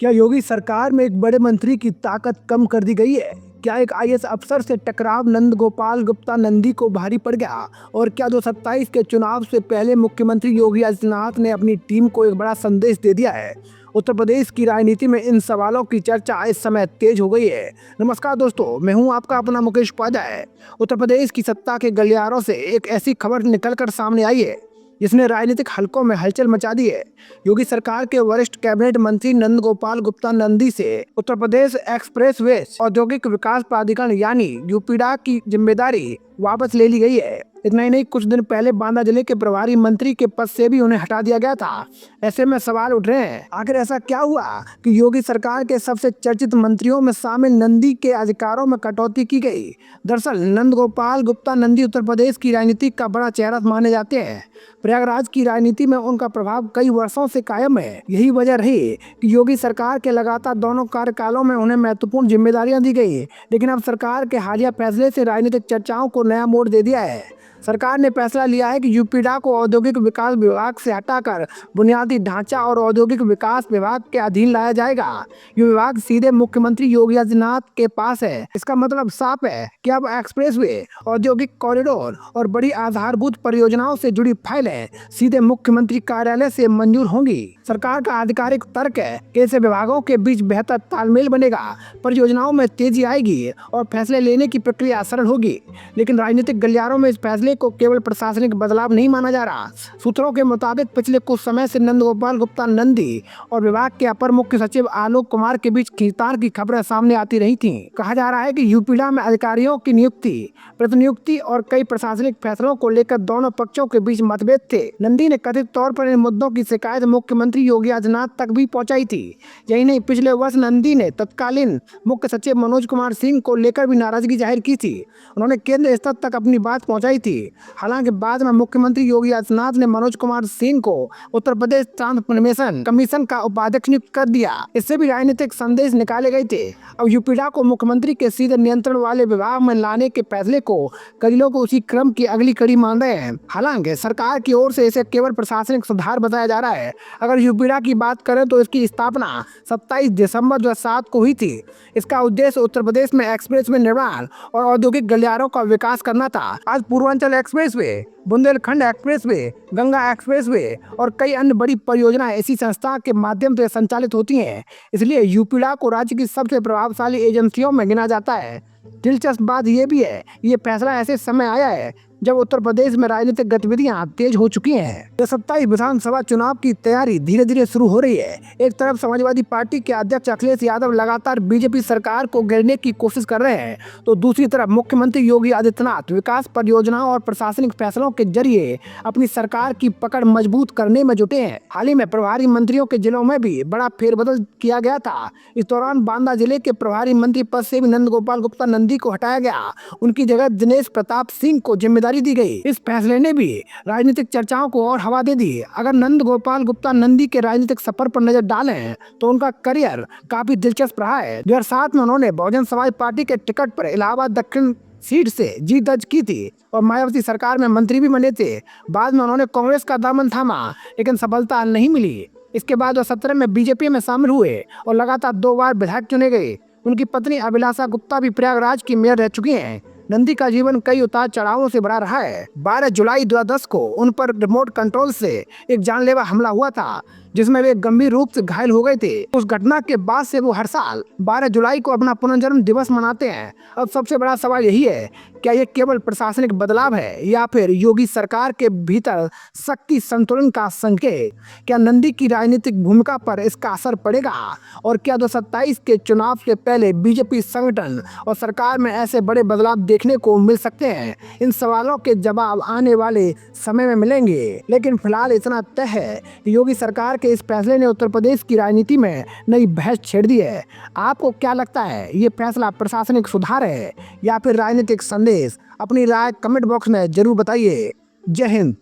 क्या योगी सरकार में एक बड़े मंत्री की ताकत कम कर दी गई है? क्या एक आईएएस अफसर से टकराव नंद गोपाल गुप्ता नंदी को भारी पड़ गया? और क्या 2027 के चुनाव से पहले मुख्यमंत्री योगी आदित्यनाथ ने अपनी टीम को एक बड़ा संदेश दे दिया है? उत्तर प्रदेश की राजनीति में इन सवालों की चर्चा इस समय तेज हो गई है। नमस्कार दोस्तों, मैं हूं आपका अपना मुकेश उपाध्याय। उत्तर प्रदेश की सत्ता के गलियारों से एक ऐसी खबर निकलकर सामने आई है जिसने राजनीतिक हलकों में हलचल मचा दी है। योगी सरकार के वरिष्ठ कैबिनेट मंत्री नंद गोपाल गुप्ता नंदी से उत्तर प्रदेश एक्सप्रेसवे औद्योगिक विकास प्राधिकरण यानी यूपीडा की जिम्मेदारी वापस ले ली गई है। इतना ही नहीं, कुछ दिन पहले बांदा जिले के प्रभारी मंत्री के पद से भी उन्हें हटा दिया गया था। ऐसे में सवाल उठ रहे हैं, आखिर ऐसा क्या हुआ कि योगी सरकार के सबसे चर्चित मंत्रियों में शामिल नंदी के अधिकारों में कटौती की गई? दरअसल नंद गोपाल गुप्ता नंदी उत्तर प्रदेश की राजनीति का बड़ा चेहरा माने जाते हैं। प्रयागराज की राजनीति में उनका प्रभाव कई वर्षों से कायम है। यही वजह रही कि योगी सरकार के लगातार दोनों कार्यकालों में उन्हें महत्वपूर्ण जिम्मेदारियां दी गई। लेकिन अब सरकार के हालिया फैसले से राजनीतिक चर्चाओं को नया मोड़ दे दिया है। सरकार ने फैसला लिया है कि यूपीडा को औद्योगिक विकास विभाग से हटाकर बुनियादी ढांचा और औद्योगिक विकास विभाग के अधीन लाया जाएगा। ये विभाग सीधे मुख्यमंत्री योगी आदित्यनाथ के पास है। इसका मतलब साफ है कि अब एक्सप्रेसवे, औद्योगिक कॉरिडोर और बड़ी आधारभूत परियोजनाओं से जुड़ी फाइलें सीधे मुख्यमंत्री कार्यालय से मंजूर होंगी। सरकार का आधिकारिक तर्क है कि ऐसे विभागों के बीच बेहतर तालमेल बनेगा, परियोजनाओं में तेजी आएगी और फैसले लेने की प्रक्रिया सरल होगी। लेकिन राजनीतिक गलियारों में इस फैसले को केवल प्रशासनिक बदलाव नहीं माना जा रहा। सूत्रों के मुताबिक पिछले कुछ समय से नंद गोपाल गुप्ता नंदी और विभाग के अपर मुख्य सचिव आलोक कुमार के बीच खींचतान की खबरें सामने आती रही थीं। कहा जा रहा है कि यूपीडा में अधिकारियों की नियुक्ति, प्रतिनियुक्ति और कई प्रशासनिक फैसलों को लेकर दोनों पक्षों के बीच मतभेद थे। नंदी ने कथित तौर पर इन मुद्दों की शिकायत मुख्यमंत्री योगी आदित्यनाथ तक भी पहुंचाई थी। यही नहीं, पिछले वर्ष नंदी ने तत्कालीन मुख्य सचिव मनोज कुमार सिंह को लेकर भी नाराजगी जाहिर की थी। उन्होंने केंद्र स्तर तक अपनी बात पहुंचाई थी। हालांकि बाद में मुख्यमंत्री योगी आदित्यनाथ ने मनोज कुमार सिंह को उत्तर प्रदेश ट्रांसफॉर्मेशन कमीशन का उपाध्यक्ष नियुक्त कर दिया। इससे भी राजनीतिक संदेश निकाले गए थे। अब यूपीडा को मुख्यमंत्री के सीधे नियंत्रण वाले विभाग में लाने के फैसले को कई लोग उसी क्रम की अगली कड़ी मान रहे हैं। हालांकि सरकार की ओर से इसे केवल प्रशासनिक सुधार बताया जा रहा है। अगर यूपीडा की बात करें तो इसकी स्थापना 27 दिसंबर 2007 को हुई थी। इसका उद्देश्य उत्तर प्रदेश में एक्सप्रेसवे निर्माण और औद्योगिक गलियारों का विकास करना था। आज Purvanchal expressway, Bundelkhand expressway, Ganga expressway और कई अन्य बड़ी परियोजनाएं ऐसी संस्था के माध्यम से संचालित होती हैं। इसलिए यूपीडा को राज्य की सबसे प्रभावशाली एजेंसियों में गिना जाता है। दिलचस्प बात यह भी है, ये फैसला ऐसे समय आया है जब उत्तर प्रदेश में राजनीतिक गतिविधियां तेज हो चुकी हैं। 27 विधानसभा चुनाव की तैयारी धीरे धीरे शुरू हो रही है। एक तरफ समाजवादी पार्टी के अध्यक्ष अखिलेश यादव लगातार बीजेपी सरकार को घेरने की कोशिश कर रहे हैं, तो दूसरी तरफ मुख्यमंत्री योगी आदित्यनाथ विकास परियोजनाओं और प्रशासनिक फैसलों के जरिए अपनी सरकार की पकड़ मजबूत करने में जुटे हैं। हाल ही में प्रभारी मंत्रियों के जिलों में भी बड़ा फेरबदल किया गया था। इस दौरान बांदा जिले के प्रभारी मंत्री पद से भी नंद गोपाल गुप्ता नंदी को हटाया गया। उनकी जगह दिनेश प्रताप सिंह को जिम्मेदारी दी गई। इस फैसले ने भी राजनीतिक चर्चाओं को और हवा दे दी। अगर नंद गोपाल गुप्ता नंदी के राजनीतिक सफर पर नजर डालें तो उनका करियर काफी दिलचस्प रहा है। 2007 में उन्होंने बहुजन समाज पार्टी के टिकट पर इलाहाबाद दक्षिण सीट से जीत दर्ज की थी और मायावती सरकार में मंत्री भी बने थे। बाद में उन्होंने कांग्रेस का दामन थामा, लेकिन सफलता नहीं मिली। इसके बाद 2017 में बीजेपी में शामिल हुए और लगातार 2 बार विधायक चुने गए। उनकी पत्नी अभिलाषा गुप्ता भी प्रयागराज की मेयर रह चुकी हैं। नंदी का जीवन कई उतार चढ़ावों से भरा रहा है। 12 जुलाई 2010 को उन पर रिमोट कंट्रोल से एक जानलेवा हमला हुआ था, जिसमें वे गंभीर रूप से घायल हो गए थे। उस घटना के बाद से वो हर साल 12 जुलाई को अपना पुनर्जन्म दिवस मनाते हैं। अब सबसे बड़ा सवाल यही है, क्या ये केवल प्रशासनिक बदलाव है या फिर योगी सरकार के भीतर शक्ति संतुलन का संकेत? क्या नंदी की राजनीतिक भूमिका पर इसका असर पड़ेगा? और क्या 2027 के चुनाव से पहले बीजेपी संगठन और सरकार में ऐसे बड़े बदलाव देखने को मिल सकते हैं? इन सवालों के जवाब आने वाले समय में मिलेंगे। लेकिन फिलहाल इतना तय है कि योगी सरकार के इस फैसले ने उत्तर प्रदेश की राजनीति में नई बहस छेड़ दी है। आपको क्या लगता है, ये फैसला प्रशासनिक सुधार है या फिर राजनीतिक संदेश? अपनी राय कमेंट बॉक्स में जरूर बताइए। जय हिंद।